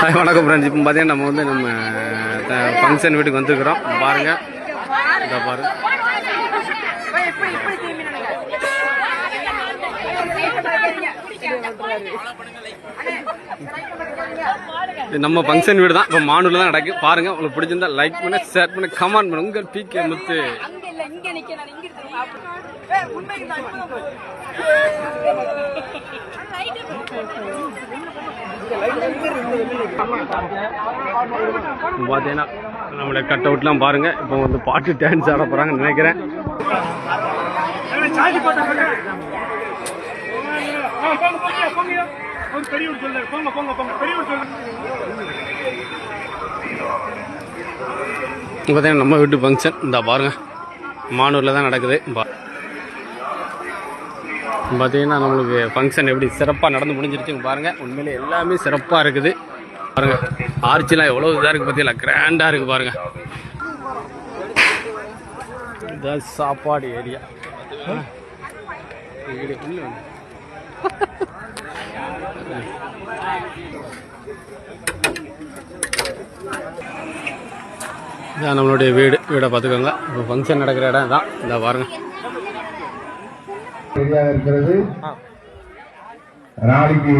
Hi வணக்கம் friends. இப்போ பார்த்தீங்கன்னா நம்ம வந்து நம்ம ஃபங்க்ஷன் வீட்டுக்கு வந்துருக்குறோம். பாருங்கள், இதை பாருங்கள். இது நம்ம ஃபங்க்ஷன் வீடு தான். இப்போ மானூரில் தான் நடக்கு. பாருங்கள், உங்களுக்கு பிடிச்சிருந்தா லைக் பண்ண, ஷேர் பண்ண, கமெண்ட் பண்ண. உங்கள் பிகே முத்து. பார்த்தீங்கன்னா நம்மளுடைய கட் அவுட்லாம் பாருங்க. இப்போ வந்து பாட்டு டான்ஸ் ஆட போறாங்கன்னு நினைக்கிறேன். பார்த்தீங்கன்னா நம்ம வீட்டு ஃபங்க்ஷன் இந்த பாருங்க, மானூரில் தான் நடக்குது. பார்த்தீங்கன்னா நம்மளுக்கு ஃபங்க்ஷன் எப்படி சிறப்பாக நடந்து முடிஞ்சிருச்சுங்க பாருங்கள். உண்மையிலே எல்லாமே சிறப்பாக இருக்குது பாருங்கள். ஆர்ச்சிலாம் எவ்வளோ இதாக இருக்குது பார்த்தீங்களா, கிராண்டாக இருக்குது பாருங்கள். இதான் சாப்பாடு ஏரியா. இதான் நம்மளுடைய வீடை பார்த்துக்கோங்க. இப்போ ஃபங்க்ஷன் நடக்கிற இடம் தான். இந்த பாருங்கள் இருக்கிறது. நாளைக்கு